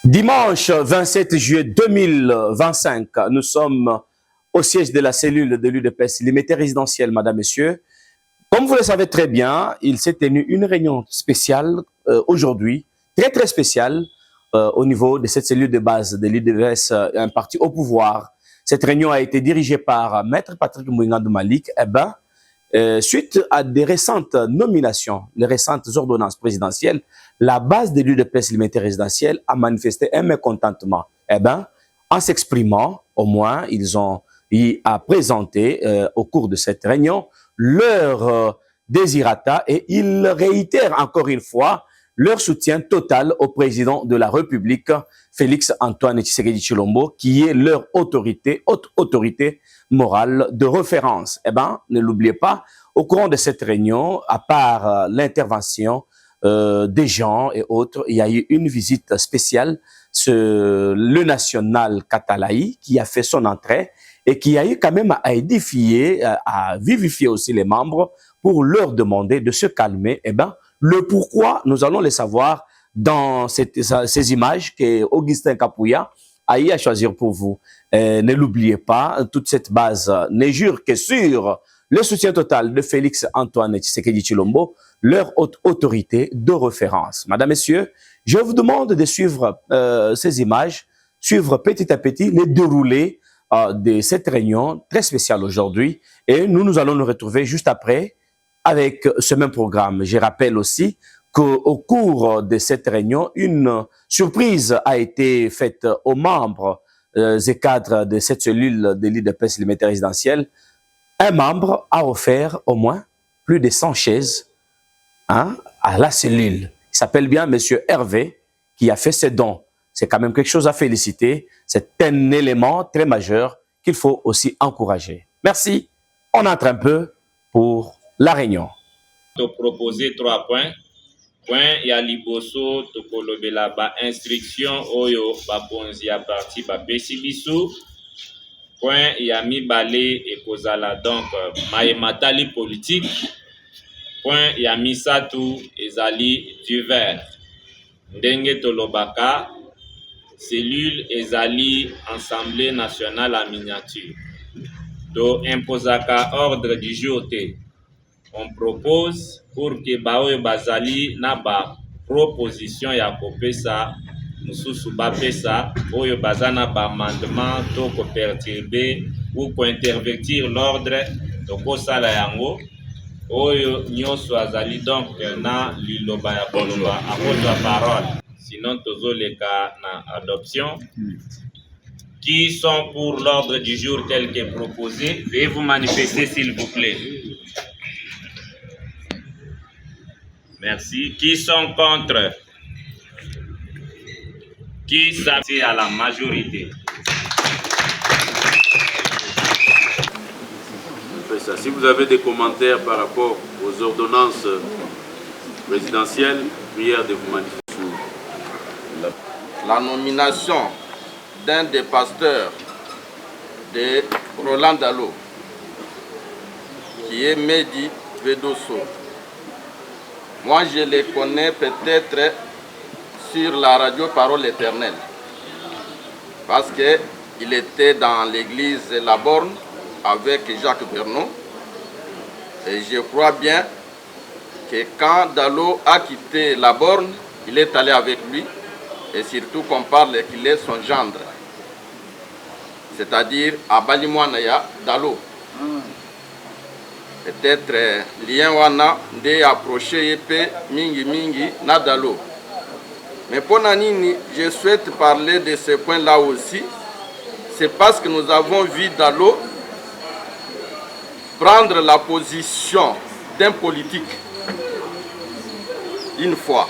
Dimanche 27 juillet 2025, nous sommes au siège de la cellule de l'UDPS, limité résidentiel, madame, messieurs. Comme vous le savez très bien, il s'est tenu une réunion spéciale aujourd'hui, très spéciale, au niveau de cette cellule de base de l'UDPS, un parti au pouvoir. Cette réunion a été dirigée par Maître Patrick Mouingandou Malik. Suite à des récentes nominations, les récentes ordonnances présidentielles, la base de l'UDPS limité résidentielle a manifesté un mécontentement. En s'exprimant, au moins, ils ont eu à présenter au cours de cette réunion leur désirata et ils réitèrent encore une fois leur soutien total au président de la République, Félix Antoine Tshisekedi Tshilombo, qui est leur autorité, haute autorité morale de référence. Ne l'oubliez pas, au courant de cette réunion, à part l'intervention des gens et autres, il y a eu une visite spéciale, le national Katalaï, qui a fait son entrée et qui a eu quand même à édifier, à vivifier aussi les membres pour leur demander de se calmer. Le pourquoi, nous allons le savoir dans ces images que Augustin Kapouya a eu à choisir pour vous. Ne l'oubliez pas, toute cette base ne jure que sur le soutien total de Félix Antoine Tshisekedi Tshilombo, leur haute autorité de référence. Madame, Messieurs, je vous demande de suivre ces images, suivre petit à petit les déroulés de cette réunion très spéciale aujourd'hui. Et nous allons nous retrouver juste après avec ce même programme. Je rappelle aussi qu'au cours de cette réunion, une surprise a été faite aux membres et cadres de cette cellule de l'UDPS limité résidentielle. Un membre a offert au moins plus de 100 chaises à la cellule. Il s'appelle bien M. Hervé qui a fait ses dons. C'est quand même quelque chose à féliciter. C'est un élément très majeur qu'il faut aussi encourager. Merci. On entre un peu pour la réunion. To proposer 3 points. Point ya liboso to kolobela ba instruction oyo ba bonzi ya parti ba pesi biso. Point ya mibale ekozala donc mayematali politique. Point ya misatu ezali divers. Ndenge tolobaka cellule ezali Assemblée nationale en miniature. To imposaka ordre du jour te. On propose pour que baoyo bazali na ba proposition ya kopesa mususu bapesa oyo bazana ba amendement to ko perturber ou ko intervertir l'ordre to kosala yango oyo nyoso azali donc na liloba ya koloba akozwa parole, sinon tozoleka na adoption. Qui sont pour l'ordre du jour tel que proposé? Veuillez vous manifester s'il vous plaît. Merci. Qui sont contre? Qui s'abstient à la majorité? Si vous avez des commentaires par rapport aux ordonnances présidentielles, prière de vous manifester. La nomination d'un des pasteurs de Roland Dalo, qui est Mehdi Vedoso. Moi, je les connais peut-être sur la radio Parole Éternelle, parce qu'il était dans l'église La Borne avec Jacques Bernot. Et je crois bien que quand Dalo a quitté La Borne, il est allé avec lui, et surtout qu'on parle qu'il est son gendre, c'est-à-dire Abalimouanaya Dalo. Peut-être lien wana de approcher épée mingi na Dalo. Mais pour Nanini, je souhaite parler de ce point-là aussi. C'est parce que nous avons vu Dalo prendre la position d'un politique une fois.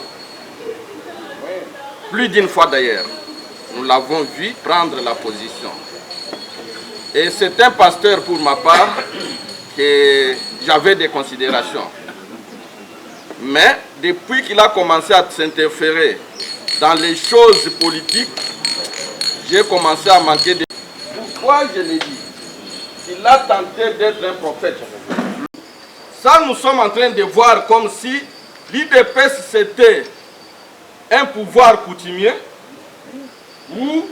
Plus d'une fois d'ailleurs. Nous l'avons vu prendre la position. Et c'est un pasteur pour ma part que j'avais des considérations. Mais depuis qu'il a commencé à s'interférer dans les choses politiques, j'ai commencé à manquer de... Pourquoi je l'ai dit? Il a tenté d'être un prophète. Ça, nous sommes en train de voir comme si l'UDPS c'était un pouvoir coutumier où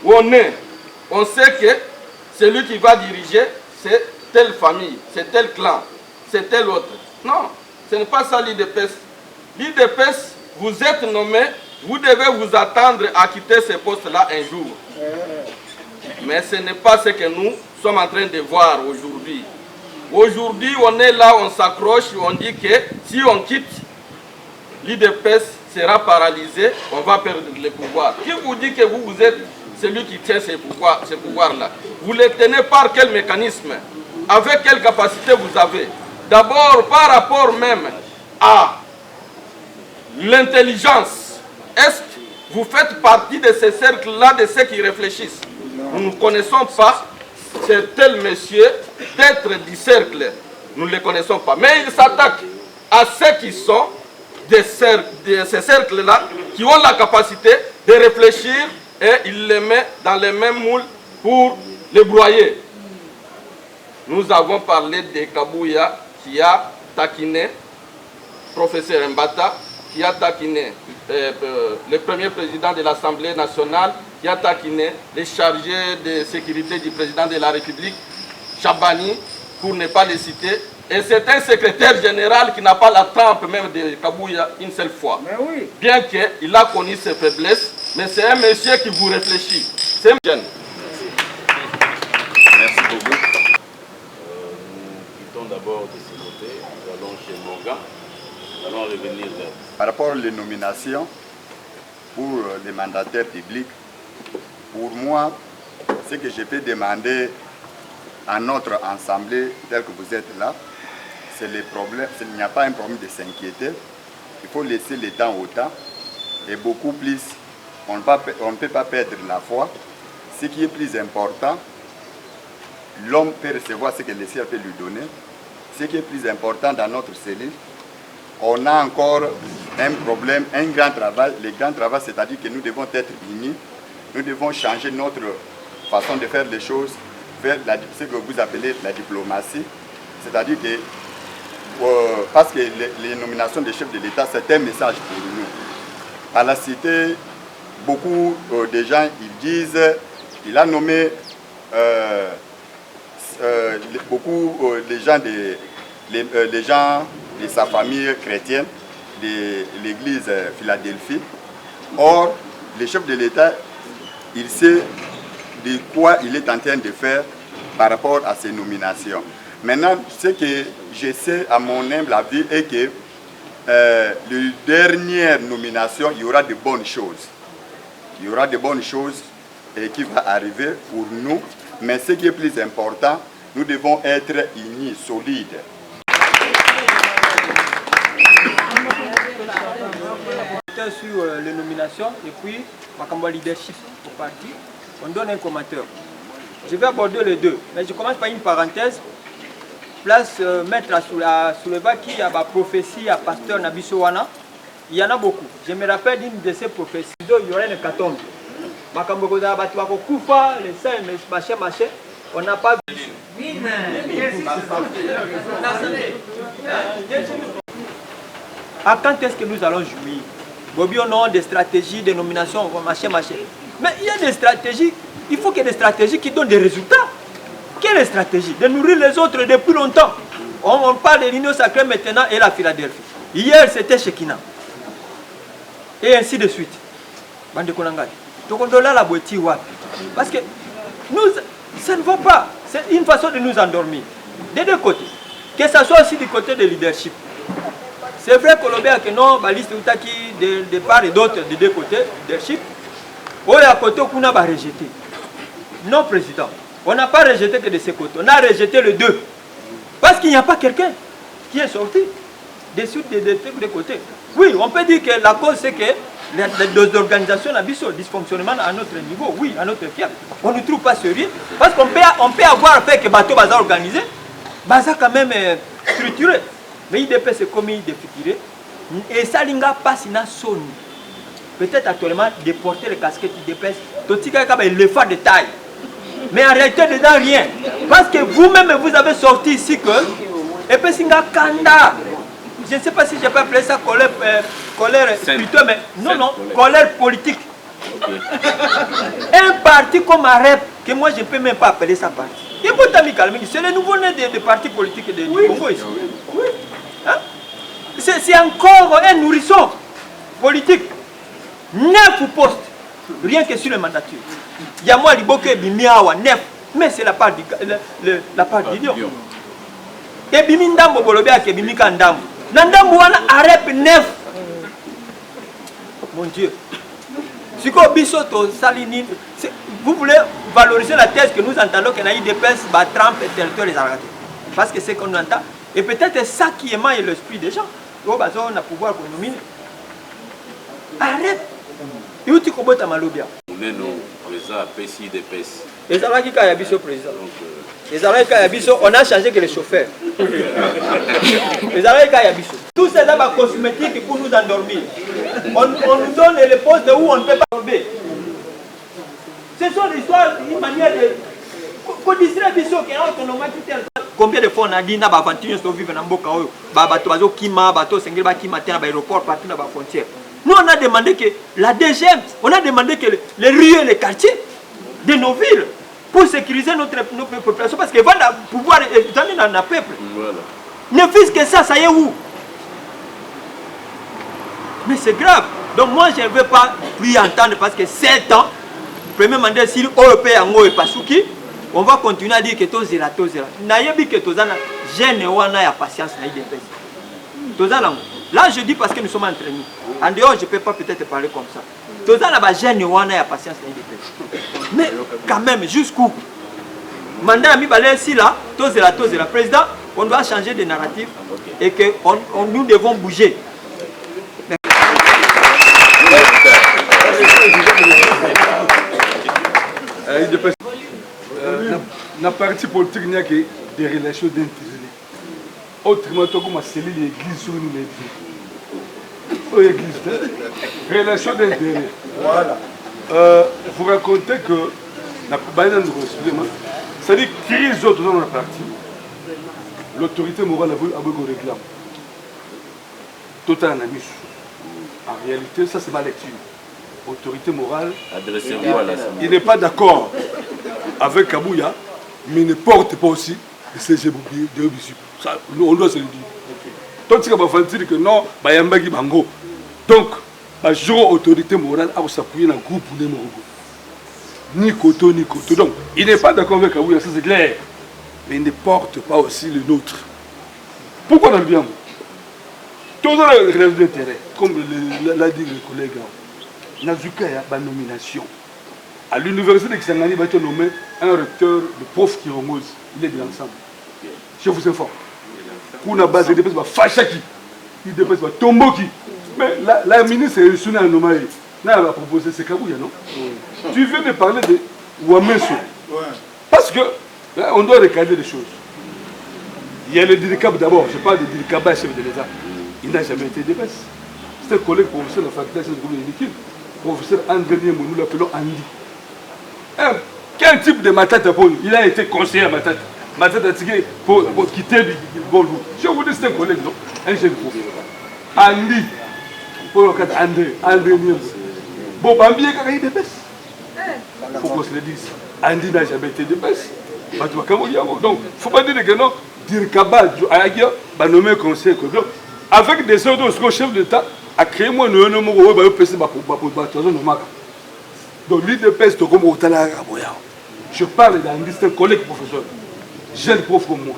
on est, on sait que celui qui va diriger, c'est telle famille, c'est tel clan, c'est tel autre. Non, ce n'est pas ça l'IDPS. L'IDPS, vous êtes nommé, vous devez vous attendre à quitter ce poste-là un jour. Mais ce n'est pas ce que nous sommes en train de voir aujourd'hui. Aujourd'hui, on est là, on s'accroche, on dit que si on quitte, l'IDPS sera paralysé, on va perdre le pouvoir. Qui vous dit que vous êtes celui qui tient ces pouvoirs-là? Vous les tenez par quel mécanisme? Avec quelle capacité vous avez? D'abord, par rapport même à l'intelligence. Est-ce que vous faites partie de ces cercles-là, de ceux qui réfléchissent? Nous ne connaissons pas c'est tel monsieur d'être du cercle. Nous ne les connaissons pas. Mais ils s'attaquent à ceux qui sont de ces cercles-là, qui ont la capacité de réfléchir et ils les mettent dans les mêmes moules pour les broyer. Nous avons parlé de Kabouya qui a taquiné professeur Mbata, qui a taquiné le premier président de l'Assemblée nationale, qui a taquiné les chargés de sécurité du président de la République, Chabani, pour ne pas les citer. Et c'est un secrétaire général qui n'a pas la trempe même de Kabouya une seule fois. Mais oui. Bien qu'il a connu ses faiblesses, mais c'est un monsieur qui vous réfléchit. C'est un jeune. Merci beaucoup. Nous quittons d'abord de ce côté. Nous allons chez Morgan. Nous allons revenir vers. Par rapport aux nominations pour les mandataires publics, pour moi, ce que je peux demander à notre assemblée, telle que vous êtes là, c'est les problèmes. Il n'y a pas un problème de s'inquiéter. Il faut laisser le temps au temps. Et beaucoup plus, on ne peut pas perdre la foi. Ce qui est plus important, l'homme peut recevoir ce que le ciel peut lui donner. Ce qui est plus important dans notre cellule, on a encore un problème, un grand travail. Le grand travail, c'est-à-dire que nous devons être unis. Nous devons changer notre façon de faire les choses, faire ce que vous appelez la diplomatie. C'est-à-dire que, parce que les nominations des chefs de l'État, c'est un message pour nous. À la cité, beaucoup de gens, ils disent, il a nommé beaucoup les gens de sa famille chrétienne, de l'église Philadelphie. Or, le chef de l'État, il sait de quoi il est en train de faire par rapport à ces nominations. Maintenant, ce que je sais à mon humble avis est que la dernière nomination, il y aura de bonnes choses. Il y aura de bonnes choses qui vont arriver pour nous. Mais ce qui est plus important, nous devons être unis, solides. Sur les nominations et puis ma leadership au parti, on donne un commentaire. Je vais aborder les deux, mais je commence par une parenthèse. Place mettre à soulever qui a ma prophétie à pasteur Nabisowana. Il y en a beaucoup. Je me rappelle d'une de ces prophéties. Il y aurait une hécatombe. Les saints, machin. On n'a pas vu. À quand est-ce que nous allons jouir? Bobby, on a des stratégies, des nominations, machin. Mais il y a des stratégies, il faut qu'il y ait des stratégies qui donnent des résultats. Quelle stratégie? De nourrir les autres depuis longtemps. On parle de l'Union sacrée maintenant et la Philadelphie. Hier, c'était Shekina. Et ainsi de suite. Bande Konangai. Donc on doit la boîte. Parce que nous, ça ne va pas. C'est une façon de nous endormir. Des deux côtés. Que ce soit aussi du côté de leadership. C'est vrai que non, la liste de part et d'autre, des deux côtés, leadership. On est à côté, on a rejeté. Non, président. On n'a pas rejeté que de ces côtés. On a rejeté les deux. Parce qu'il n'y a pas quelqu'un qui est sorti des deux côtés. Oui, on peut dire que la cause, c'est que les organisations ont dysfonctionnement à notre niveau. Oui, à notre fiable. On ne trouve pas sérieux. Parce qu'on peut avoir fait que le bateau va organisé. Baza quand même structuré. Mais IDP c'est comme il défiguré. Et ça n'a pas si sonné. Peut-être actuellement déporter les casquettes IDP. Tout ça est l'effort de taille. Mais en réalité, dedans, rien. Parce que vous-même, vous avez sorti ici que. Et puis, c'est un kanda. Je ne sais pas si je peux appeler ça colère spirituelle, mais non, colère politique. Un parti comme AREP, que moi je ne peux même pas appeler ça parti. Il faut calmer. C'est le nouveau-né des partis politiques du Congo ici. Hein? C'est encore un nourrisson politique. 9 postes, rien que sur les mandatures. Il y a moi, Liboke, Bimiawa, 9. Mais c'est la part d'idiot. Et Bimi Ndambo Bolobia, qui est Bimi Kandambo. Nandambo, AREP 9. Mon Dieu. Vous voulez valoriser la thèse que nous entendons que l'IDPS va tremper le territoire des Aragate. Parce que c'est qu'on entend. Et peut-être ça qui émaille l'esprit des gens. On a pouvoir pour nominer. Arrête. Et où tu commences à Malobia? Les IDPS. Les Aragate qui a habité au président. Les Aragate qui a habité, on a changé que les chauffeurs. Les Aragate qui a habité. Tout ça là cosmétique pour nous endormir. On nous donne les postes où on ne peut pas tomber. Ce sont l'histoire, une manière de... Qu'on distrait les gens qui ont autonomie. Combien de fois on a dit na bavantinyo sto vivre na mboka oyo bato bazo kima bato sengeli ba kima terre ba aéroport partout na ba frontière. Nous on a demandé que la DGM, on a demandé que les rues et les quartiers de nos villes pour sécuriser notre population parce que va pouvoir étendre dans le peuple. Voilà. Ne fût-ce que ça y est où? Mais c'est grave. Donc moi je ne veux pas plus entendre parce que 7 ans, premier mandat si OEP yango et Pasuki, on va continuer à dire que tous zéla. Nayebi que tous ana jeune wana ya patience na IDPS. Là je dis parce que nous sommes entraînés. En dehors je ne peux pas peut-être parler comme ça. Tous ana ba jeune wana ya patience na IDPS. Mais quand même jusqu'où? Mandat mi balé si là, tous zéla président, on doit changer de narratif et que nous devons bouger. Dans le parti politique, il n'y a que des relations d'intérêt. Autrement, comme ma cellule l'église sur une église. Relations d'intérêt. Voilà. Vous racontez que c'est-à-dire crise autres dans le parti. L'autorité morale a voulu réclame. Total analyse. En réalité, ça c'est ma lecture. Autorité morale, il n'est pas d'accord avec Kabouya, mais il ne porte pas aussi le CG de Obissu. On doit se le dire. Donc, il va dire que non, Bayambagi Bango. Donc, la jour autorité morale a s'appuyer dans le groupe de Morogo. Ni Koto, ni Koto. Donc, il n'est pas d'accord avec Kabouya, ça c'est clair. Mais il ne porte pas aussi le nôtre. Pourquoi dans le bien? Tous les rêves d'intérêt, comme l'a dit le collègue. Nazuka a une nomination. À l'université de Kisangani, il va être nommé un recteur de prof Kirongos. Il est de l'ensemble. Je vous informe. Kuna base de dépêche, Fachaki. Il dépêche, Tomboki. Mais la ministre est reçue à Nomaï. N'a pas proposé, c'est Kabouya, non? Tu viens de parler de Ouamesso. Parce que là, on doit recadrer des choses. Il y a le DIRCAB d'abord. Je parle de DIRCAB, chef de l'État. Il n'a jamais été dépêche. C'est un collègue professeur de la faculté de l'équipe. Professeur André Niemou, nous l'appelons Andy. Quel type de matata pour nous? Il a été conseiller à matata. Matata tigé pour quitter le bon loup. Je vous dis, c'est un collègue, non? Un jeune professeur. Andy. Pour le cas André Niemou. Bon, Bambi est quand même dépêche. Il faut qu'on se le dise. Andy n'a jamais été dépêche. Donc, il ne faut pas dire que non. Dire Kabad, Agia, va nommer conseiller. Avec des ordres, le chef d'État a créé moi un numéro où donc l'IDPS, je parle d'un distinct collègue professeur, jeune prof comme moi.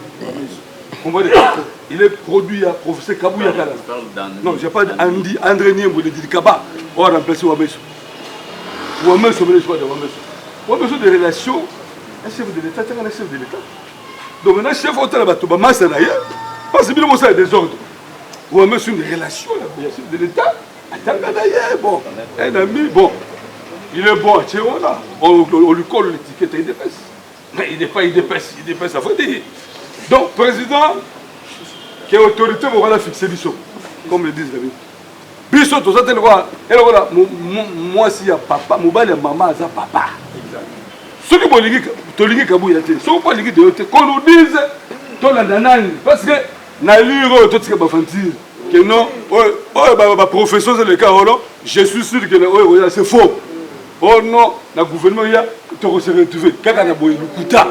Il est produit à professeur Kabouya. Non, je parle d'Andy, André Niembo, de Kaba, on va remplacer Ouamesso. Ouamesso, mais le choix de Ouamesso. Ouamesso de relations, un chef de l'État, c'est un chef de l'État. Donc maintenant, chef hôtel à Batouba, Massa d'ailleurs, parce que bien, ça a des ordres. Ouamesso, une relation, le chef de l'État, d'ailleurs, bon, un ami, bon. Il est bon à Tchéona, on lui colle l'étiquette IDPS. Mais il n'est pas IDPS, IDPS, ça veut dire. Donc, président, qui est autorité morale à fixer Bissot, comme le disent les Bibles. Bissot, tout ça, tu le vois, moi, si il y a papa, mon bal et maman, ça papa. Ceux qui vont liguer, tu ligues Kabouya, ceux qui vont liguer de l'autre, qu'on nous dise, tu l'as nanani, parce que, na lire, tout ce qui est fantastique, que non, professeur, c'est le cas, je suis sûr que c'est faux. Oh non, le gouvernement il y a tout se retrouver. Quelqu'un a boyé le couta.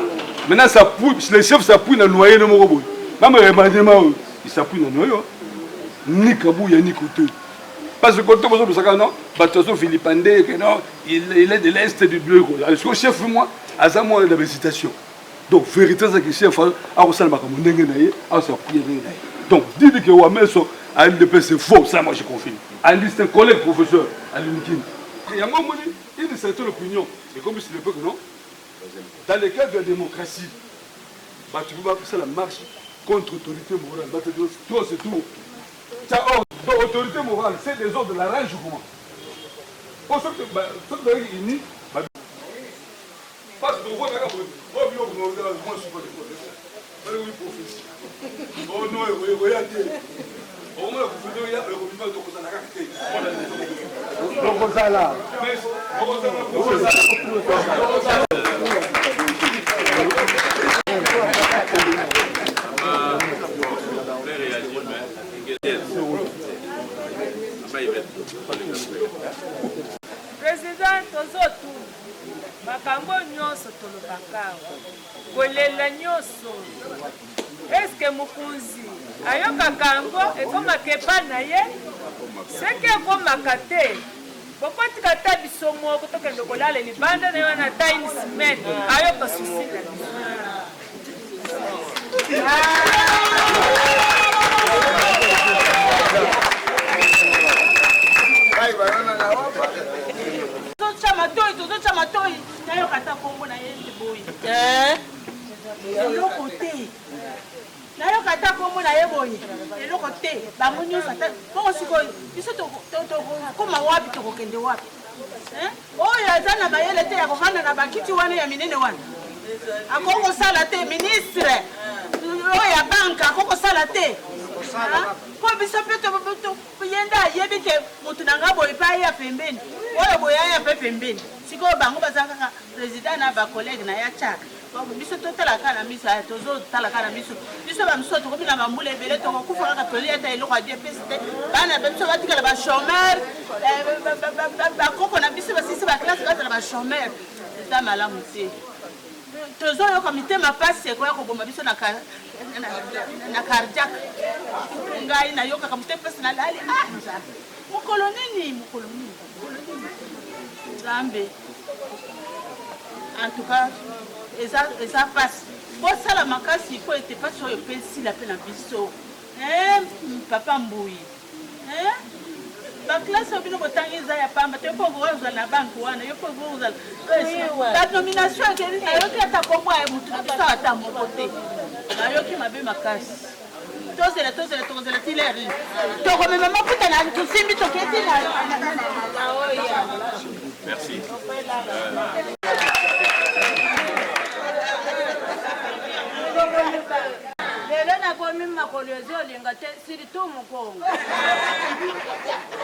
Maintenant ça pouille, les chefs s'appuient dans noyer le morobo. Même le remaniement, ils s'appuient dans noyer. Ni Kabouya ni Koutou. Parce que quand on se dit non, Batoso Philippe Andé, il est de l'Est du bleu. Le chef, moi, à ça, moi, la hésitation. Donc, vérité, c'est que le chef, a aussi le macamon d'enguenaye, a s'appuyer d'enguenaye. Donc, dites que Wameso, à l'UDP, c'est faux, ça, moi, je confirme. Ali, c'est un collègue professeur, à l'UNIKIN. Il y a un moment, il y a une certaine opinion. Et comme c'est le peuple, non? Dans le cadre de la démocratie, tu peux faire la marche contre l'autorité morale. Toi, c'est tout. Donc, l'autorité morale, c'est des ordres de la rage ou comment? Pour ceux qui sont unis, parce que vous voyez, moi, je suis pas de prophétie. Oh non, regardez. Au moins, vous pouvez dire, Président tozotu makambo nyonso tolobaka kolela nyonso eske mokonzi ayokaka yango ekomaka epa na ye seke ekomaka te bokotika ta biso moko tokende kolala libanda na yo na ta une semaine ayoka susi na tozocha matoi nayokata kombo na ye boyi eloko te nayokata kombo na ye boyi eloko te bango nyonso ata bongo sikoyo biso tokoma wapi tokokende wapi oyo aza na bayele te ya kovanda na bakiti wana ya minene wana akokosala te ministre oyo ya banke akokosala te po biso mpe yenda ayebi ke motu na nga boye mpe aya pembeni oyo boye aya mpe pembeni sikoyo bango baza kaka président na bakolege na ya chaka biso totalaka na miso tozotalaka na miso biso bamiso tokomi na bambula ebele tokokufa kaka toli ata eloko ya dps te bana biso batikala bachomeur bakoko na biso basisi baklasse bazala bachomeur eza malamu te tozoyoka mitema pasi ekoya koboma biso na cardiaque ngai nayokaka motema pasi nalali mokolo nini nzambe en tout cas eza pasi bosala makasi po ete pasi oyo mpe esila mpe na biso papa mbui baklasse oyo bino botangi eza ya pamba te yo mpo okoki kozala na banke wana yo mpo okoki kozala banomination ekeli nayoki ata kombo ya motu na biso ata moko te nayoki mabe makasi tokozela tileri tokomema mafuta na tosimbi toketi Merci. lelo nakomi makolo ezolinga te siritu mokongo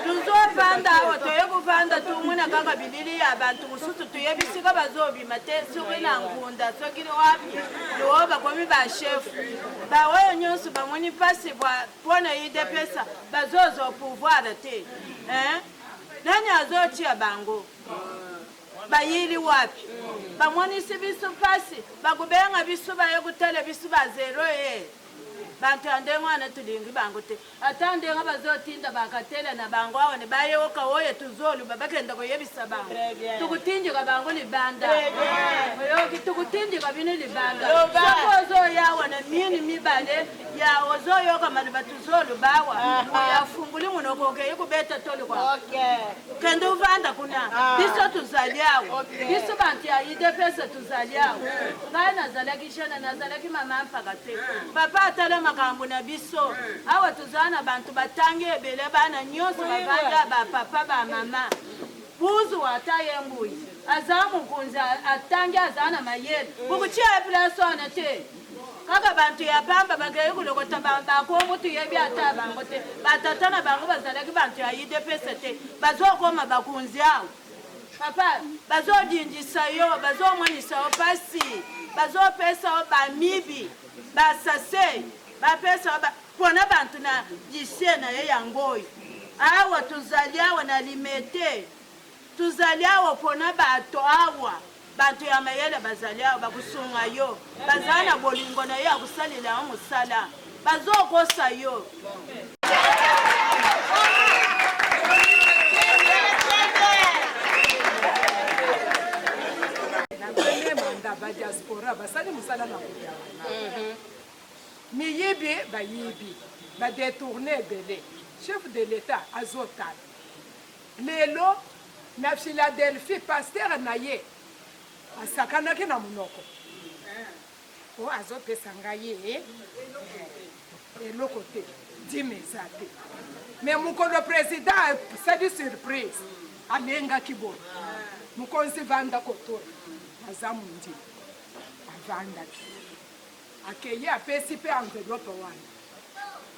tuzovanda awa toye kuvanda tumwina kaka bilili ya bantu mosusu tuyebisika bazobima te soki na ngunda soki wapi liwo bakomi bashefu baoyo nyonso bamoni mpasi mpona idepesa bazozwa pouvoir te nani azotia bango bayili wapi bamonisi biso mpasi bakubenga biso baye kutele biso bazero ye bantu ande mwana tulingi bango te ata ndenga bazotinda bakatela na bango awo ne bayoka oye tuzoluba bakenda koyebisa bango tukutinjika bango libanda oyoki tukutinjika bino libanda sokozo yawa na mini mibale ya ozoyoka maliba tuzolubawa uyafunguli munokoke yikubeta tolikwa kende uvanda kuna biso tuzaliawo biso bantu ya idepesa tuzaliawo ngai nazalakishana nazalaki mama mpaka te papa atala makambo na biso awa tuzana bantu batangi ebele bana nyonso bavanda bapapa bamama buzu wataye mbuyi aza mukunzi atangi aza na mayele bukutia eplasi wana te kaka bantu ya pamba bagaye kulokota bakongo tuyebi ata bango te batata na bango bazalaki bantu ya idepesa te bazokoma bakunzi awo papa bazodindisa yo bazomwanisa yo pasi bazopesa yo bamibi basase bapesa mpona bantu na lycée na ye yango oyo awa tozali awa na limete tuzali awo mpona bato awa bato ya mayele bazali awo bakusunga yo bazala na bolingo na yo ya kosalela yo mosala bazokosa yo badiaspora basali mosala na koyawana miyibi bayibi badetourne ebele chef de l'état azotala lelo na Philadelphie pasteur na ye asakanaki na monoko o azopesa ngai ye eloko te dimeza te mais mokolo président asali surprise alengaki boye mokonzi vanda kotora aza mondi avandaki akeye apesi mpe enveloppe wana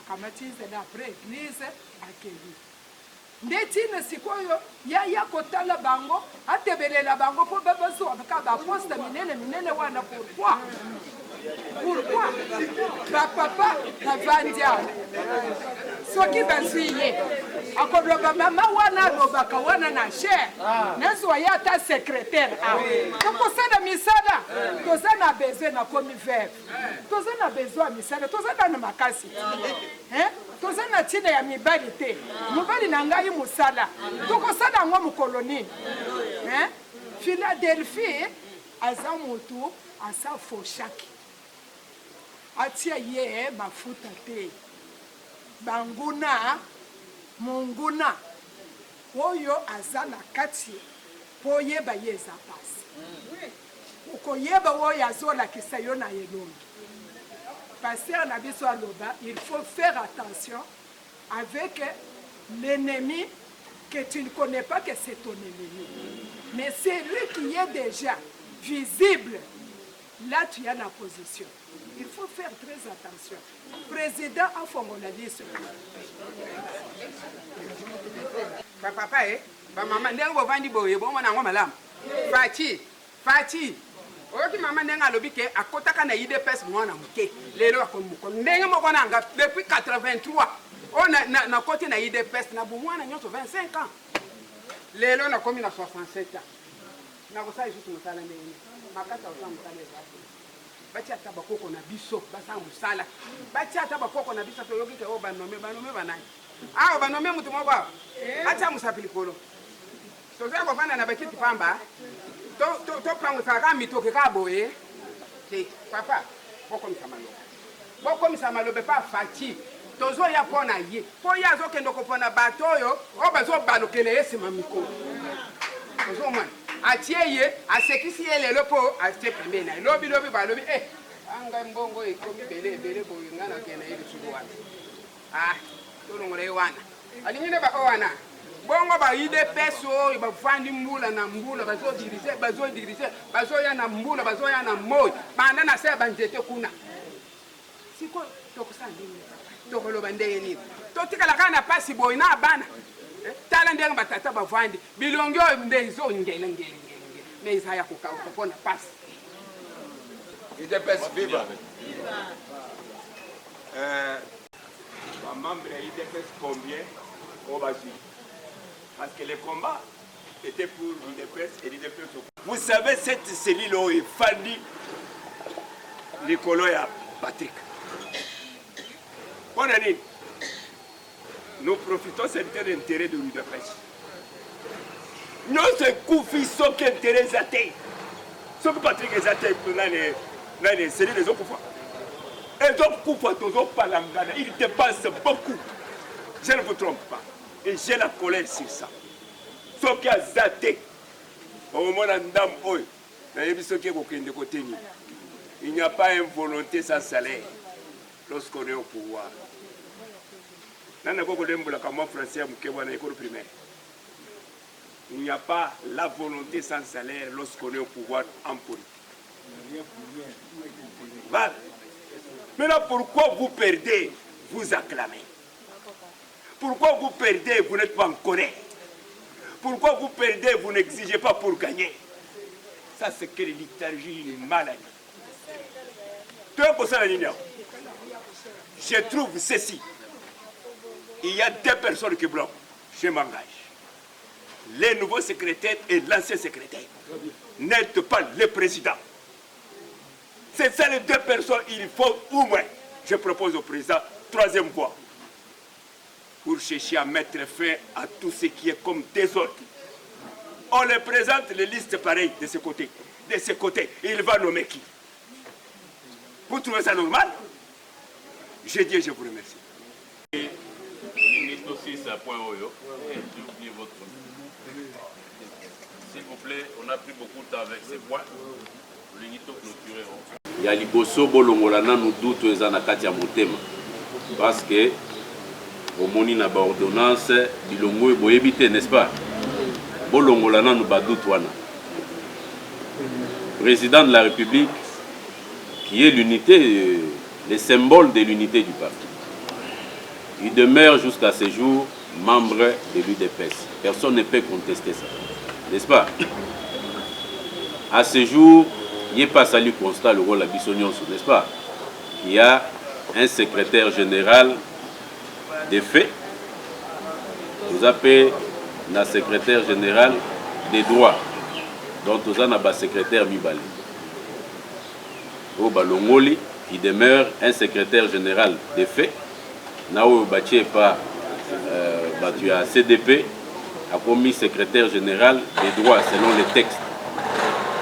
akamati nzela apres église akeli nde ntina sikoyo ya kotala bango atebelela bango mpo bazwaka baposte minene wana pourquoi bapapa bavandi awa soki bazwi ye akoloba mama wana alobaka wana na chere nazwa ye ata secrétaire awa tokosala misala toza na besoin na komi veve toza na besoin ya misala toza na makasi toza na ntina ya mibali te mobali na ngai mosala tokosala yango mokolo nini Philadelphie aza motu asa foshaki atia ye mafuta te banguna monguna oyo aza na kati mpo oyeba ye eza pasi okoyeba oyo azolakisa yo na elongi pasteur na biso aloba il faut faire attention avec l'ennemi que tu ne connais pas que c'est ton ennemi mais c'est lui qui est déjà visible là tu as la position il faut faire très attention président afongola liso papa bamama ndenge bovandi boye bomona yango malamu faci oyoki mama ndenge alobi ke akotaka na idps mwana moke lelo akomi mokolo ndenge moko nanga depuis 83 o nakoti na idps na bomwana nyonso 25 ans lelo nakomi na 67 ans nakosala lisusu mosala ndenge makasi akosala mosala ezate batia ata bakoko na biso basala mosala batia ata bakoko na biso toyoki ke oyo banome banani awa banome mutu moko awa atia mosapi likolo tozoya kofanda na bakiti pamba topangwisaka mitoke ka boye te papa bokomisa malobe pa faci tozoya mpo na ye mpo ye azokende kopona bato oyo oyo bazobalokele ye nsima mikolo tozomwana atie ye asekisi ye lelo mpo atie pembeni na ye lobi balobi anga mbongo ekomi ebele boye nga nakende ye lisuku wana tolongola ye wana alingi nde bao wana bongo baidps oyo bavandi mbula na mbula bazodirige bazoya na mbula bazoya na moi banda na se banzete kuna sikoyo tokosala ndenge tokoloba ndenge nini totikala kaka na pasi boye na bana tala ndenge batata bavandi bilongi oyo nde ezongele me eza ya kokauka mpona pasi IDPS viva. Membre de l'IDPS combien au Basi? Parce que le combat était pour l'IDPS et l'IDPS. Vous savez, cette cellule est Fanny Nicolas et Patrick. Bonne année. Nous profitons de cet intérêt de l'IDPS. Nous sommes couffis sans qu'intérêt athée. Sauf que Patrick est athée pour les cellules des autres fois. Et donc, il dépasse beaucoup. Je ne vous trompe pas. Et j'ai la colère sur ça. Ce qui a zaté, au moment où il n'y a pas une volonté sans salaire lorsqu'on est au pouvoir. Il n'y a pas la volonté sans salaire lorsqu'on est au pouvoir en politique. Voilà. Maintenant, pourquoi vous perdez, vous acclamez? Pourquoi vous perdez, vous n'êtes pas en colère? Pourquoi vous perdez, vous n'exigez pas pour gagner? Ça, c'est que l'élitargie, une maladie. Je trouve ceci. Il y a deux personnes qui bloquent. Je m'engage. les nouveaux secrétaires et l'ancien secrétaire. N'êtes pas le président. C'est ça les deux personnes, il faut au moins. Je propose au président, troisième voie, pour chercher à mettre fin à tout ce qui est comme désordre. On les présente les listes pareilles de ce côté. De ce côté, il va nommer qui? Vous trouvez ça normal? Je dis, je vous remercie. S'il vous plaît, on a pris beaucoup de temps avec ces points. Il y a liboso bolongolana nous doute ezana kati ya motema parce que omoni na ba ordonnance bilongo boyebite, n'est-ce pas? Bolongolana nous ba doute wana. Président de la République qui est l'unité, le symbole de l'unité du parti. Il demeure jusqu'à ce jour membre de l'UDPS. Personne ne peut contester ça, n'est-ce pas? À ce jour, il n'y a pas salué constat le rôle de la Bissonion, n'est-ce pas? Il y a un secrétaire général des faits, vous appelez la secrétaire générale des droits, dont vous avez un secrétaire Mibali. Au Balongoli, il demeure un secrétaire général des faits. Nao Baché pas battu à CDP, a commis secrétaire général des droits selon les textes.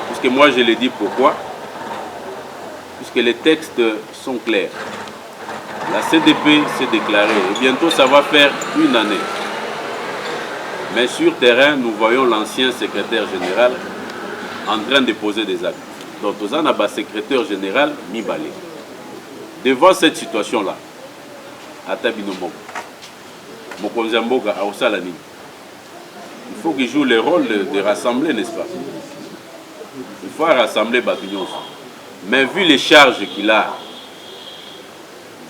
Puisque moi je l'ai dit pourquoi? Puisque les textes sont clairs. La CDP s'est déclarée et bientôt ça va faire une année. Mais sur terrain, nous voyons l'ancien secrétaire général en train de poser des actes. Donc on a un secrétaire général Mibale. Devant cette situation-là, il faut qu'il joue le rôle de rassembler, n'est-ce pas? Il faut rassembler Batunios. Mais vu les charges qu'il a,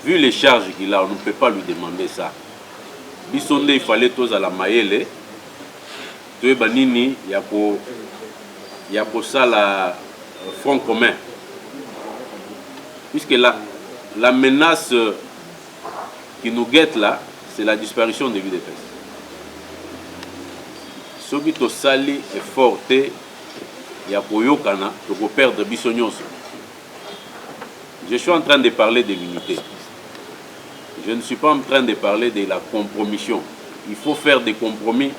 on ne peut pas lui demander ça. Bisonde, il fallait tous à la maïele. Tu es banini, il y a pour ça la front commun. Puisque la menace qui nous guette là, c'est la disparition de l'UDPS. Ce qui est sali est fort, il y a pour Yokana, pour perdre Bissonios. Je suis en train de parler de l'unité. Je ne suis pas en train de parler de la compromission. Il faut faire des compromis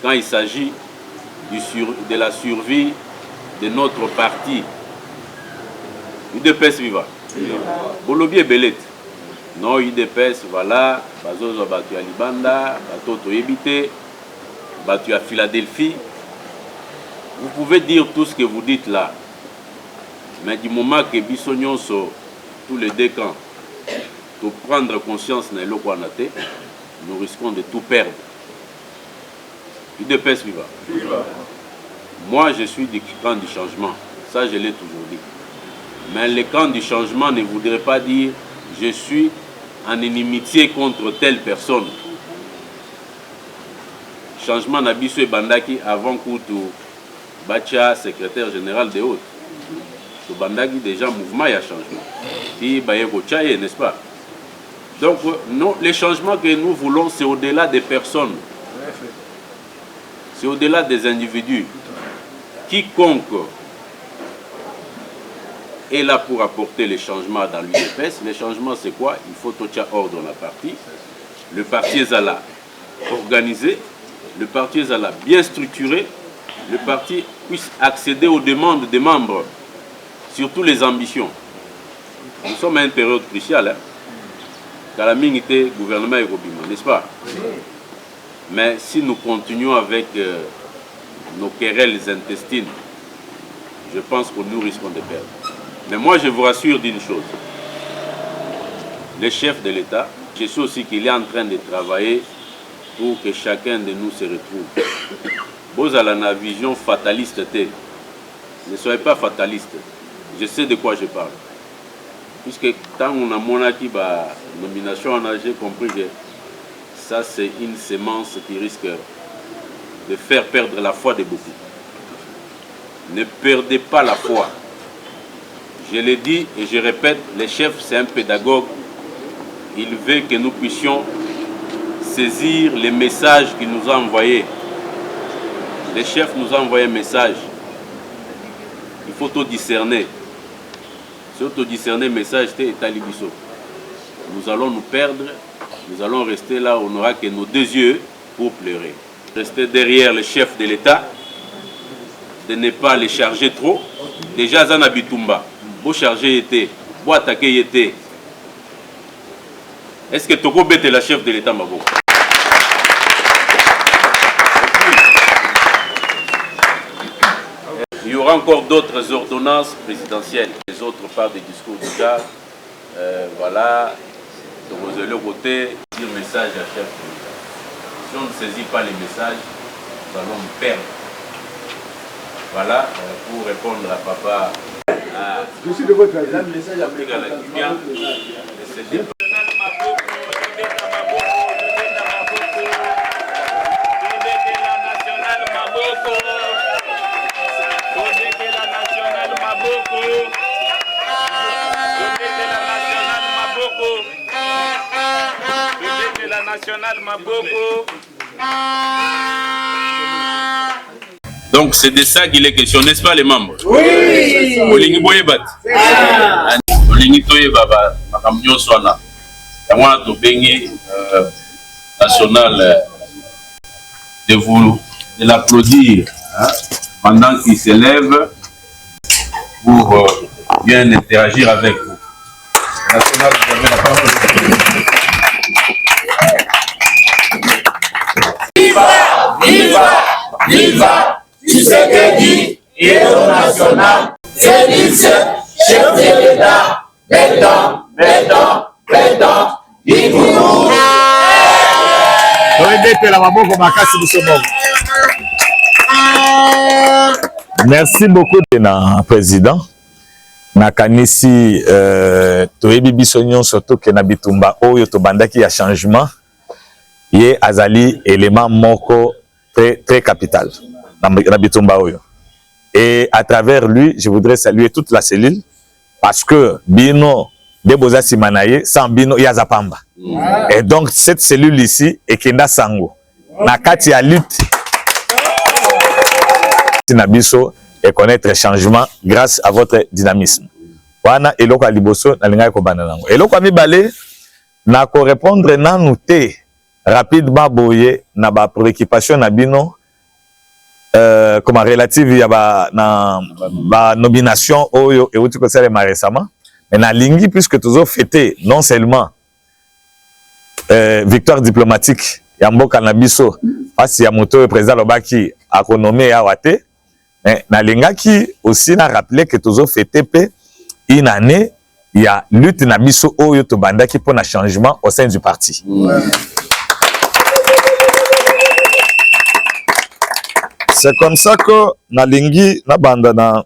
quand il s'agit de la survie de notre parti. UDPS viva. Bolobi et Belette. Non, UDPS, voilà. Bazozo batu à Libanda, Batoto Ebite, batu à Philadelphie. Vous pouvez dire tout ce que vous dites là. Mais du moment que Bissonion sont tous les deux camps, pour prendre conscience de l'Okwanate, nous risquons de tout perdre. UDPS viva. Moi, je suis du camp du changement. Ça, je l'ai toujours dit. Mais le camp du changement ne voudrait pas dire je suis en inimitié contre telle personne. Changement Nabiso et Bandaki avant Koutou Bacha, secrétaire général des Hautes. Le Bandaki, déjà, mouvement, il y a changement. Puis, Bayeko Tchaye, n'est-ce pas? Donc, non, les changements que nous voulons, c'est au-delà des personnes. C'est au-delà des individus. Quiconque est là pour apporter les changements dans l'UDPS. Les changements, c'est quoi? Il faut tout ordre dans la partie. Le parti est là organisé. Le parti est là bien structuré. Le parti puisse accéder aux demandes des membres, surtout les ambitions. Nous sommes à une période cruciale. Calamité, gouvernement et Robima, n'est-ce pas? Mais si nous continuons avec nos querelles intestines, je pense que nous risquons de perdre. Mais moi, je vous rassure d'une chose. Le chef de l'État, je sais aussi qu'il est en train de travailler pour que chacun de nous se retrouve. Vous avez une vision fataliste. Ne soyez pas fataliste. Je sais de quoi je parle. Puisque tant qu'on a monarchie, nomination, j'ai compris que ça, c'est une sémence qui risque de faire perdre la foi de beaucoup. Ne perdez pas la foi. Je l'ai dit et je répète, le chef, c'est un pédagogue. Il veut que nous puissions saisir les messages qu'il nous a envoyés. le chef nous a envoyé un message. Il faut tout discerner. Si on discerner le message, c'est Talibiso. Nous allons nous perdre, nous allons rester là, on n'aura que nos deux yeux pour pleurer. Rester derrière le chef de l'État, de ne pas les charger trop. Déjà, Zana Bitumba, vous charger était, vous attaquer était. Est-ce que Togo bête la chef de l'État, Mabo? Il y aura encore d'autres ordonnances présidentielles. Les autres parlent des discours déjà. Voilà. Donc vous allez au côté dire message à chef. Si on ne saisit pas les messages, nous allons nous perdre. Voilà, pour répondre à papa. Je suis de votre avis. Le message applique à la Guinée. Donc c'est de ça qu'il est question, n'est-ce pas les membres? Oui. Olingi boyebat. Olingi toyeba makamnyo swana. Yamwa to bengi national de l'applaudir pendant qu'il s'élève pour bien interagir avec vous. National, vous avez la parole. Viva, viva, viva, Tshisekedi, héros national, Félix, chef de l'État, président, président, président, Igourou. Merci beaucoup, Président. Nakanisi toyebi biso nyonso to ke na bitumba oyo to bandaki ya changement ye azali élément moko très capital na bitumba oyo. Et à travers lui, je voudrais saluer toute la cellule parce que bino de boza simanaye sans bino yazapamba. Et donc cette cellule ici est kenda sango na kati ya lutte na biso et connaître changement grâce à votre dynamisme. Wana eloko ya liboso na linga ko bana nango. Eloko ya mibale na ko répondre nanu te rapidement boye na ba préoccupation na bino comme relative ya ba nomination oyo euti ko salema récemment. Mais na lingi puisque toujours fêté non seulement victoire diplomatique ya mboka na biso face ya moto président Lobaki a renommé ya wate. Mais nalingaki aussi na rappeler que toujours fêté pe une année il y a lutte na biso oyo to bandaki pour un changement au sein du parti. C'est comme ça que nalingi na banda na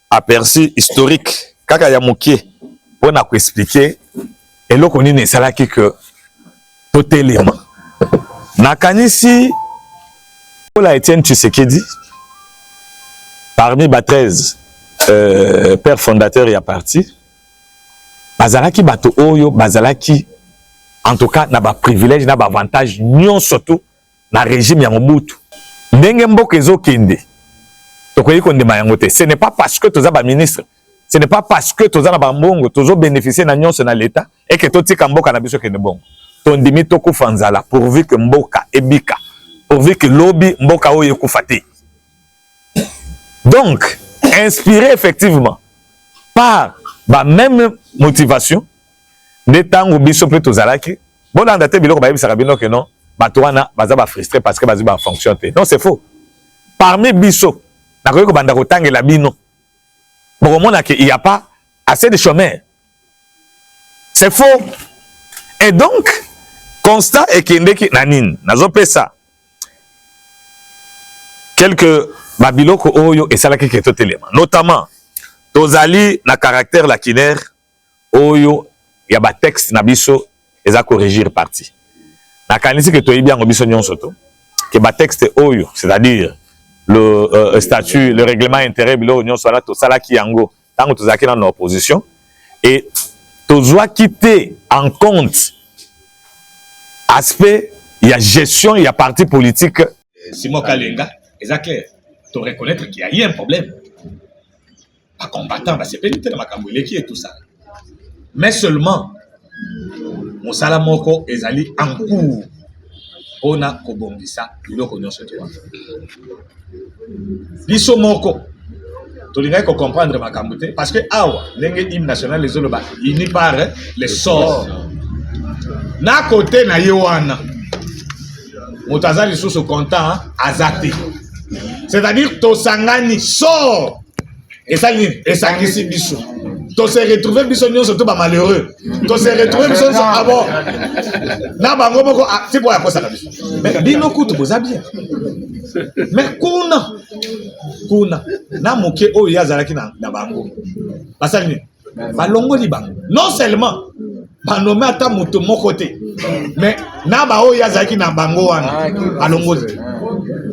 aperçu historique kaka ya mokie pour na ko expliquer eloko nini esalaki que totelema nakanisi Paul Etienne Tshisekedi parmi les 13 pères fondateurs et parti, bazalaki bato oyo, bazalaki en tout cas na ba privilège, na ba avantage, nyon surtout na régime ya Mobutu. Ndenge mboka ezokende, tokoyi kondema yango te. Ce n'est pas parce que toza ba ministre, ce n'est pas parce que toza na ba mbongo, tozo bénéficier na nyonso na l'État et que totika mboka na biso kende bongo. Tondimi tokufa nzala pourvu que mboka ebika, pourvu que lobby mboka oyo ekufa te. Donc, inspiré effectivement par la même motivation, des temps où biso peut tozalaki, bon dans date biloko ba yebisa bino que non, batoana baza ba frustré parce que baza ba fonction te. Non, c'est faux. Parmi biso, na ko banda ko tangela bino. Bon mona que il y a pas assez de chômeurs. C'est faux. Et donc, constat est kendeki nanine, nazo pesa. Quelques babiloko oyo esalaki ke totelema, notamment tozali na caractère lakinaire oyo ya ba texte na biso eza corrigir parti. Nakanisi ke toyebi yango biso nyonso to ke ba texte oyo, c'est-à-dire le statut, le règlement intérieur bilo nyonso ala to salaki yango tango tozaki na opposition et tozwa quitter en compte aspect ya gestion ya parti politique. Simon Kalenga c'est clair. Tu reconnaître qu'il y a eu un problème. Pas combattant, c'est pénité dans ma cambouille qui est tout ça. Mais seulement, mon salamoko ezali en cours. On a kobongisa, il a connu ce droit. Biso moko. Tu devrais comprendre ma cambouille parce que awa, l'hymne national les Oloba, il n'y par les sorts. Na côté na yewana. Motazali sous ce content azate. C'est-à-dire tosangani sort. Et ça qui biso. To se retrouver biso nyo surtout ba malheureux. To se retrouver biso ah bon. Na bango moko c'est pour la cosa la biso. Mais bino kutu boza bien. Mais kuna na moke o yazalaki na bango. Basali balongo li bango. Non seulement ba nommé ata moto mon côté. Mais na ba o yazalaki na bango wana balongo li.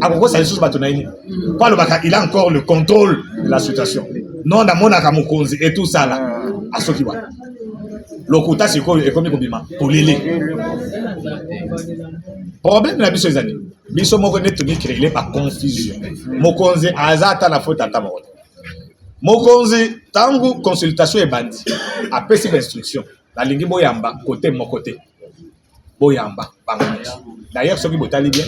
Akoko ça les bato na ini. Kwa lo baka il a encore le contrôle de la situation. Non na mona ka mokonzi et tout ça là. Asoki wa. Lokuta siko ekomi kobima polele. Problème na biso ezali. Biso moko net ni créer par confusion. Mokonzi azata la faute ata moko. Mokonzi tangu consultation e bandi. Apesi instruction. La lingi boyamba côté mon côté. Boyamba bango. D'ailleurs soki botali bien.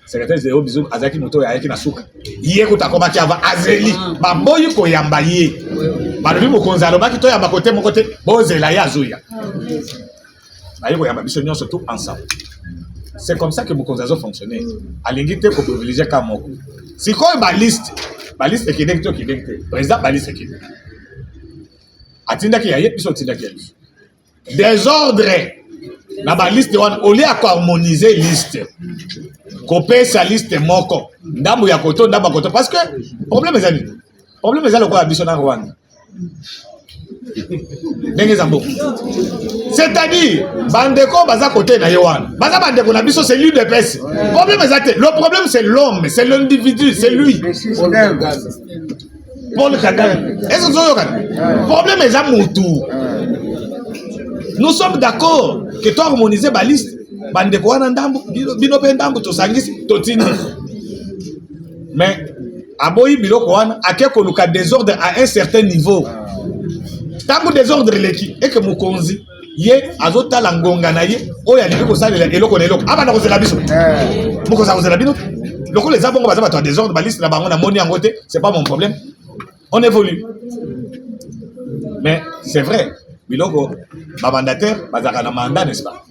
Secrétaire Zéro Bisou Azaki Moto Yaki Nasuka. Hier, quand tu as combattu avant Azeli, Baboy Koyamba Yé. Balubi Mokonzalo, Baki Toya Bakote, mon côté, Bozela Yazuya. Baye Koyamba Bissonion surtout ensemble. C'est comme ça que Mokonzazo fonctionnait. À l'ingité pour privilégier Kamoko. Si quoi baliste qui est qui est président baliste qui est. Atinda qui y a Bisso Tinda qui est. Désordre. Na ba liste wana au lieu à harmoniser liste. Copier sa liste moko. Ndambo ya koto ndamba koto parce que problème ezali. Problème ezali ko abiso na Rwanda. Ndenge zambo. C'est-à-dire bandeko baza côté na yewana. Baza bandeko na biso c'est lui de pèse. Problème ezali. Le problème c'est l'homme, c'est l'individu, c'est lui. Paul Kagame. Est-ce que vous avez problème ezali mutu. Nous sommes d'accord que tu as harmonisé la liste. Bandeko wana ndambo, bino pe ndambo to sangisi to tini. Mais aboyi biloko wana akeko luka désordre à un certain niveau. Tango désordre leki et que mokonzi ye azota la ngonga na ye o ya libiko salela eloko na eloko. Aba na kozela biso. Mokonza kozela bino. Loko les abongo baza bato désordre ba liste na bango na moni yango te, c'est pas mon problème. On évolue. Mais c'est vrai. Biloko, ma mandataire, bazaka mandat, n'est-ce pas?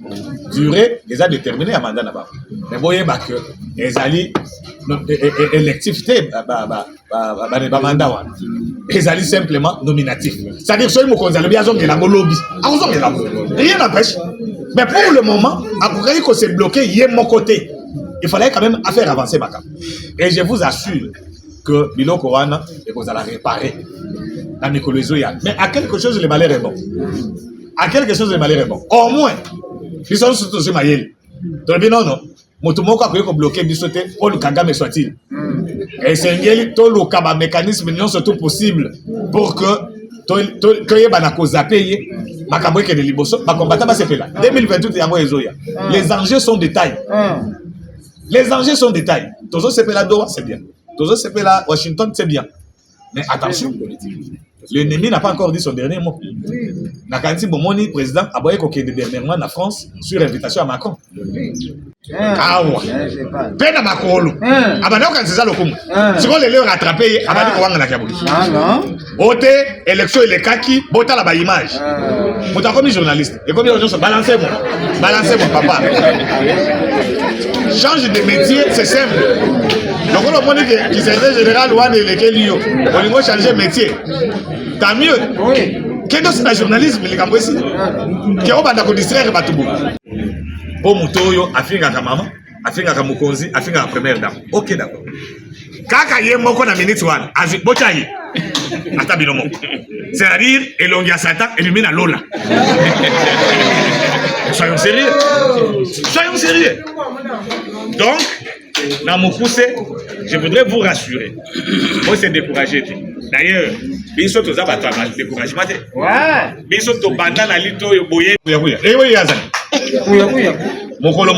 Durée, déjà déterminé à mandat là-bas. Mais voyez que les alliés, électivité, mandat, les alliés simplement nominatifs. C'est-à-dire que nous avons bien lobby. Rien n'empêche. Mais pour le moment, après qu'on s'est bloqué, il y a mon côté. Il fallait quand même faire avancer ma cap. Et je vous assure que Biloko Wana, et vous allez réparer. Mais à quelque chose, le malheur est bon. À quelque chose, le malheur est bon. Au moins, ils sont surtout sur Maïel. Donc, non. Motumoko a bloqué Bissoté, Paul Kagame soit-il. Et c'est un mécanisme non surtout possible pour que tu aies un zapé, Makaboué de Liboso, ma combattant va se faire là. 2028, il y a Ezoya. Les enjeux sont de taille. Les enjeux sont de taille. Tozo se fait là, Doha, c'est bien. Tozo se fait là, Washington, c'est bien. Mais attention, l'ennemi n'a pas encore dit son dernier mot. Nakanti Bomoni, président, a boyé coquille dernièrement en France sur invitation à Macron. Ah ouais. Peine à Macron. Ah bah non, quand c'est ça le coup. Si on les rattraper, ah bah non, on a kabuli. Ah non. Ote, élection et les kaki, bota la image. Bota comme journaliste. Et comme les gens se balancez-moi. Balancez-moi, papa. Change de métier, c'est simple. Donc on a dit que le secrétaire général ou lequel il on va changer de métier. Tant mieux. Qu'est-ce que c'est le journalisme les Cambouissi? Qui on va distraire Batoubo. Pour Moutoyo, Afinga Kamama, Afinga Kamukonzi, Afinga première dame. Ok d'accord. Kaka yemoko na minute one, azi bochayi. Ata binomo. C'est-à-dire elongia Satan élimine Lola. Soyons sérieux. Soyons sérieux. Donc, dans mon poussé, je voudrais vous rassurer. Moi, c'est découragé. D'ailleurs, bien sûr, tout ça va être découragement. Ouais. Bien sûr, tout le monde a dit que vous avez dit que vous avez dit que vous avez dit que vous avez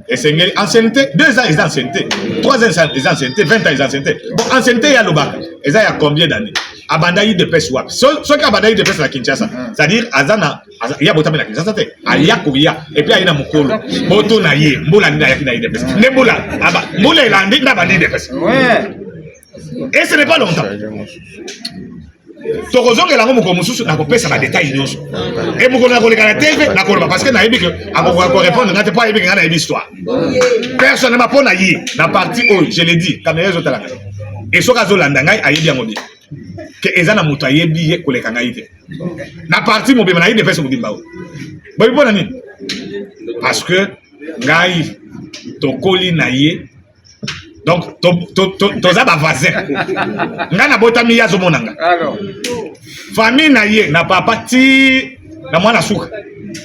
dit Et c'est ancienneté, 2 ans ils ont ancienneté, 3 ans ils ont ancienneté, 20 ans ils ont ancienneté. Bon, ancienneté, il y a le bac. Et ça, il y a combien d'années? Abandaï de pes wap. Ce qui a Abandaï de pes la Kinshasa, c'est-à-dire, Azana, il y a Botamé la Kinshasa, il y a Kouya, et puis il y a Mokolo, Boto Naye, Moula Naye de pes. Neboula, Moula il a dit Nabandi de pes. Et ce n'est pas longtemps. Tokozong et la romo comme sous na kopesa ba détail nyonso. Et moko na koleka na TV na koloba parce que na yebi que akoko répondre na te pas yebi na yebi histoire. Personne m'a pas na yi na partie oh je l'ai dit caméra zo talaka. Et soka zo landa ngai ayebi yango bi. Que ezana muto ayebi ye koleka ngai te. Na partie mo be na yi de pesa mudimba. Boy bona ni. Parce que ngai tokoli na ye. Donc, toza ba voisin. Nga na botami ya zomonanga. Alors, famille na ye na papa ti na mwana suka.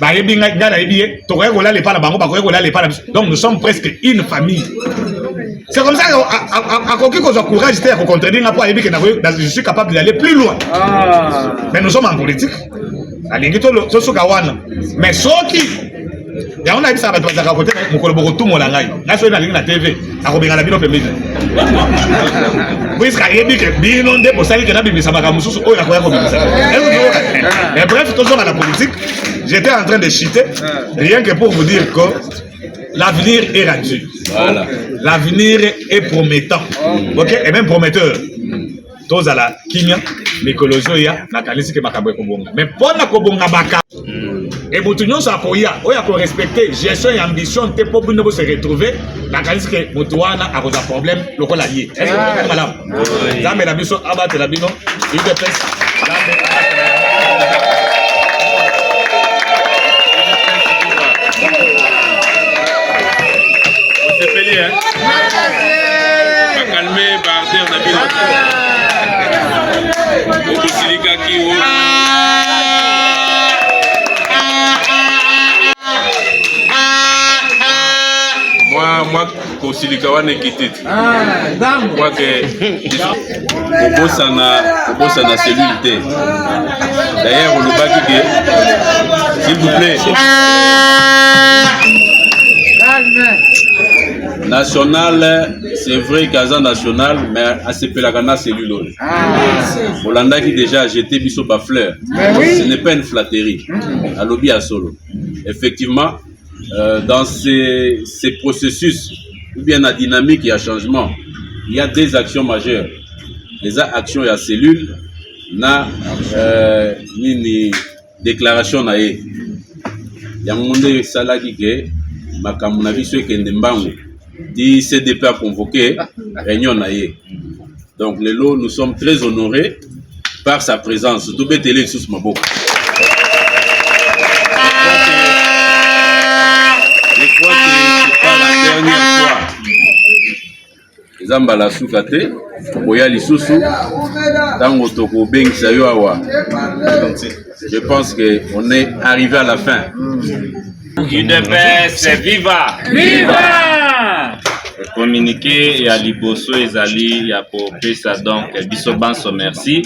Ba yebi nga na yebi ye, to ko la le pa na bango ba ko la le pa. Donc nous sommes presque une famille. C'est comme ça à koki ko za courage te ko contredire na po yebi que je suis capable d'aller plus loin. Mais nous sommes en politique. Alingi to suka wana. Mais soki ya on a vu ça ba za côté mokolo boko tout mo la ngai. Na so na lingi na TV. Akobenga na bino pembeni. Puisque yebi que bino nde bosali que na bimisa makamususu oyo akoya ko bimisa. Mais bref, toujours à la politique, j'étais en train de chiter rien que pour vous dire que l'avenir est radieux. Voilà. L'avenir est promettant. OK, et même prometteur. Tous à la Kinya, l'écologie ya na kanisi ke makambo ekobonga. Mais pona kobonga baka. Et Moutounion ça apoya, oya ko respecter gestion et ambition te pour nous se retrouver na kanisi ke Moutouana a cause problème lokola lié. Est-ce que vous madame? Zambe la biso abate la bino, il de pèse. On s'est payé hein. Pas calmer Barder na bino. Moi, Kosilika wana ekiti. Moi que Kobosa na cellule T. D'ailleurs, on nous bat que s'il vous plaît. National, c'est vrai qu'Azan national, mais à ce pelagana cellule. Olanda qui déjà a jeté biso ba fleur. Ce n'est pas une flatterie. À lobby à solo. Effectivement, dans ces processus, ou bien la dynamique et le changement, il y a des actions majeures. Les actions et la cellule, na ni déclaration na ye. Il y a un monde salaki que makamuna biso ekende mbango. Dit CDP a convoqué réunion na ye. Donc les lots, nous sommes très honorés par sa présence. Tout bête télé sous ma boca. Je crois que c'est pas la dernière fois. Zambala soukate, Boya Lisusu, Tango Toko Beng Sayoawa. Je pense qu'on est arrivé à la fin. UDPS, viva! Viva! Communiqué et à Liboso ezali ya popesa donc biso banso merci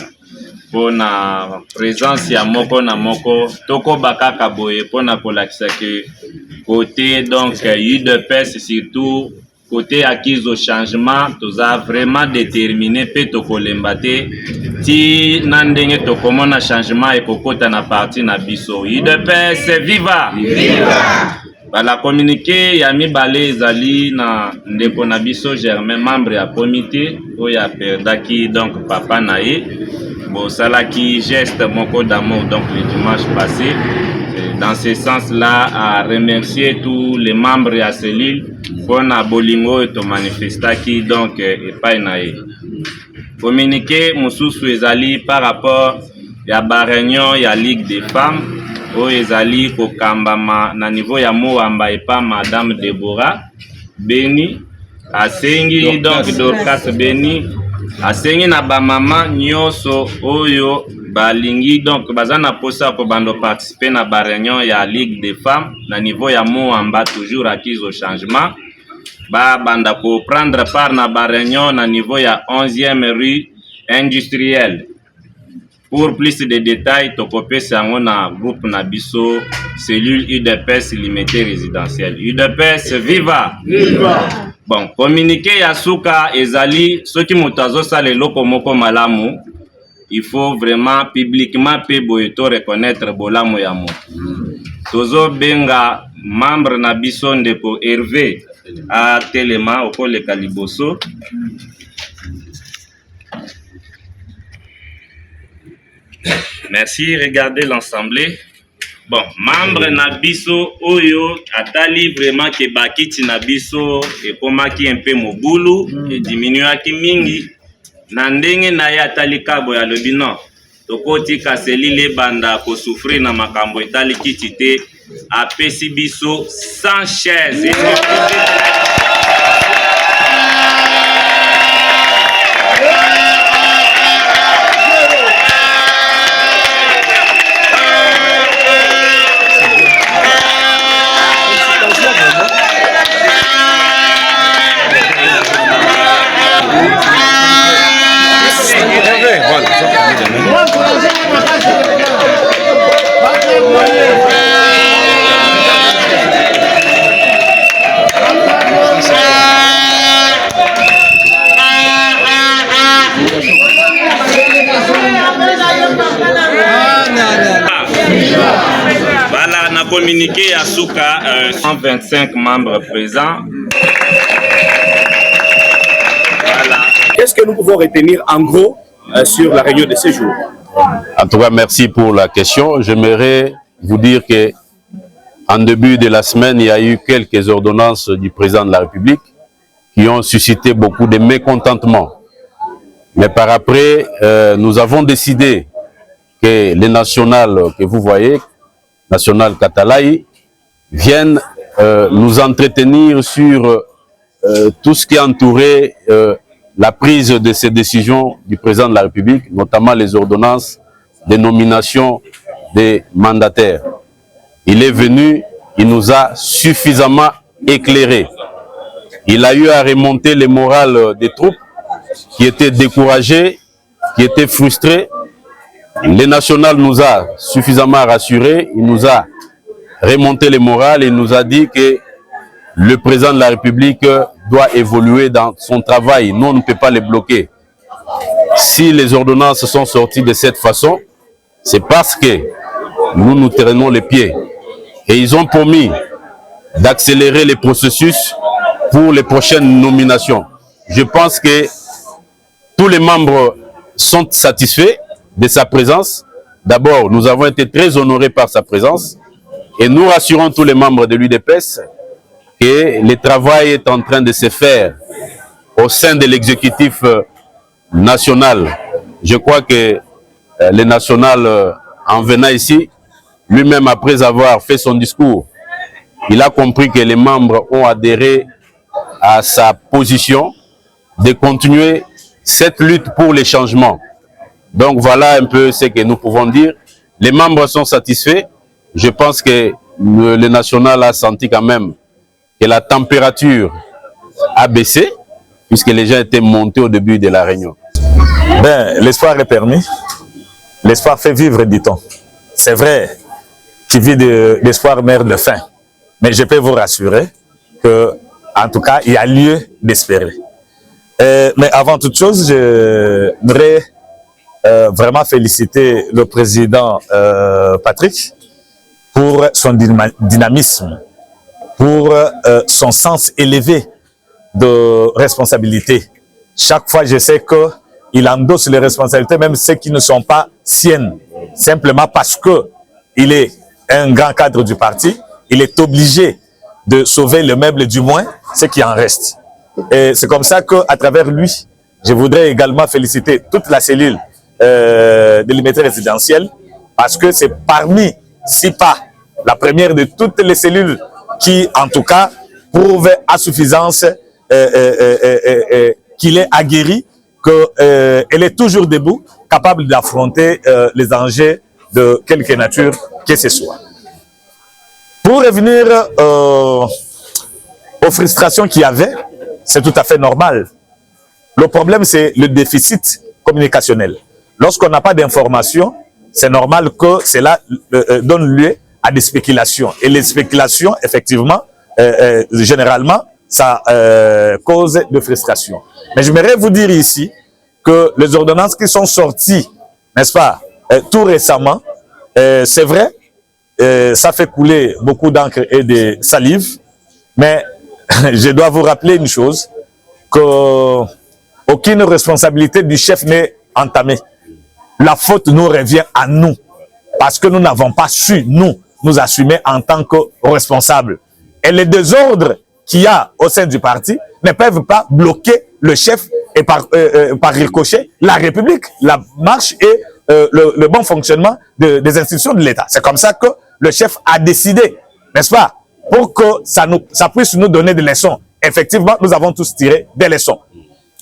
pour na présence ya moko na moko toko bakaka boye pour na kolakisa que côté donc UDPS surtout côté acquis au changement toza vraiment déterminé pe tokolemba te ti na ndenge tokomona changement ekokota na parti na biso UDPS viva viva. Bala communiqué ya mibale ezali na ndeko na biso Germain membre ya comité oya perdaki donc papa na ye bo salaki geste moko d'amour donc le dimanche passé. Dans ce sens-là, à remercier tous les membres de la cellule pour na bolingo et to manifestaki donc et pas nae. Communiqué mususu ezali par rapport ya ba réunion ya Ligue des femmes o ezali ko kambama na niveau ya Moamba et pas madame Deborah Beni asengi donc Dorcas Beni asengi na ba mama nyoso oyo balingi donc bazana posa ko bando participer na ba réunion ya Ligue des femmes na niveau ya Moamba toujours acquis au changement ba banda ko prendre part na ba réunion na niveau ya 11e rue industrielle Pour plus de détails, tokopé sango na groupe Nabiso, cellule UDPS limité résidentielle. UDPS, viva! Viva! Bon, communiquer Yasuka ezali, ceux qui moutazo sa le loko moko malamu, il faut vraiment publiquement peboyeto reconnaître bolamu ya mo. Tozo benga membre Nabiso ndeko Hervé à Telema au pôle Kaliboso. Merci, regardez l'ensemble. Bon, membre Nabiso Oyo atali vraiment que bakiti Nabiso et komaki un peu mobulu et diminuaki mingi na ndenge na ya atali kabo ya lobino tokoti kaselile banda ko souffrir na makambo etali kitite apesi biso 100 chaises. Voilà, on a communiqué à Souka 125 membres présents. Voilà. Qu'est-ce que nous pouvons retenir en gros sur la réunion de ce jour? En tout cas, merci pour la question. J'aimerais vous dire que en début de la semaine, il y a eu quelques ordonnances du président de la République qui ont suscité beaucoup de mécontentement. Mais par après, nous avons décidé que les nationales que vous voyez, national Katalaï, viennent nous entretenir sur tout ce qui entourait la prise de ces décisions du président de la République, notamment les ordonnances de nomination des mandataires. Il est venu, il nous a suffisamment éclairés. Il a eu à remonter le moral des troupes qui étaient découragées, qui étaient frustrées. Le national nous a suffisamment rassurés, il nous a remonté le moral et il nous a dit que le président de la République doit évoluer dans son travail. Nous, on ne peut pas les bloquer. Si les ordonnances sont sorties de cette façon, c'est parce que nous nous traînons les pieds. Et ils ont promis d'accélérer les processus pour les prochaines nominations. Je pense que tous les membres sont satisfaits de sa présence. D'abord, nous avons été très honorés par sa présence et nous rassurons tous les membres de l'UDPS que le travail est en train de se faire au sein de l'exécutif national. Je crois que le national, en venant ici, lui-même après avoir fait son discours, il a compris que les membres ont adhéré à sa position de continuer cette lutte pour les changements. Donc voilà un peu ce que nous pouvons dire. Les membres sont satisfaits. Je pense que le national a senti quand même que la température a baissé, puisque les gens étaient montés au début de la réunion. Ben, l'espoir est permis. L'espoir fait vivre, dit-on. C'est vrai, qui vit d'espoir meurt de faim. Mais je peux vous rassurer que, en tout cas, il y a lieu d'espérer. Mais avant toute chose, je voudrais vraiment féliciter le président Patrick pour son dynamisme, pour son sens élevé de responsabilité. Chaque fois, je sais qu'il endosse les responsabilités, même ceux qui ne sont pas siennes, simplement parce qu'il est un grand cadre du parti, il est obligé de sauver le meuble, du moins ce qui en reste. Et c'est comme ça qu'à travers lui, je voudrais également féliciter toute la cellule de l'unité résidentielle, parce que c'est parmi, si pas la première de toutes les cellules qui, en tout cas, prouve à suffisance qu'il est aguerri, qu'elle est toujours debout, capable d'affronter les enjeux de quelque nature que ce soit. Pour revenir aux frustrations qu'il y avait, c'est tout à fait normal. Le problème, c'est le déficit communicationnel. lorsqu'on n'a pas d'informations, c'est normal que cela donne lieu à des spéculations. Et les spéculations, effectivement, généralement, ça cause de frustration. Mais j'aimerais vous dire ici que les ordonnances qui sont sorties, n'est-ce pas, tout récemment, c'est vrai, ça fait couler beaucoup d'encre et de salive, mais je dois vous rappeler une chose, qu'aucune responsabilité du chef n'est entamée. La faute nous revient à nous, parce que nous n'avons pas su, nous assumer en tant que responsables. Et les désordres qu'il y a au sein du parti ne peuvent pas bloquer le chef et par ricochet la République, la marche et le bon fonctionnement des institutions de l'État. C'est comme ça que le chef a décidé, n'est-ce pas, pour que ça puisse nous donner des leçons. Effectivement, nous avons tous tiré des leçons.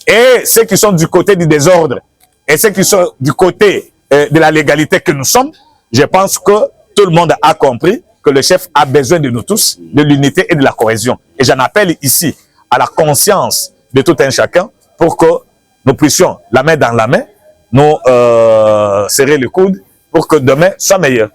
Et ceux qui sont du côté du désordre et ceux qui sont du côté de la légalité que nous sommes, je pense que tout le monde a compris que le chef a besoin de nous tous, de l'unité et de la cohésion. Et j'en appelle ici à la conscience de tout un chacun pour que nous puissions, la main dans la main, nous serrer le coude pour que demain soit meilleur.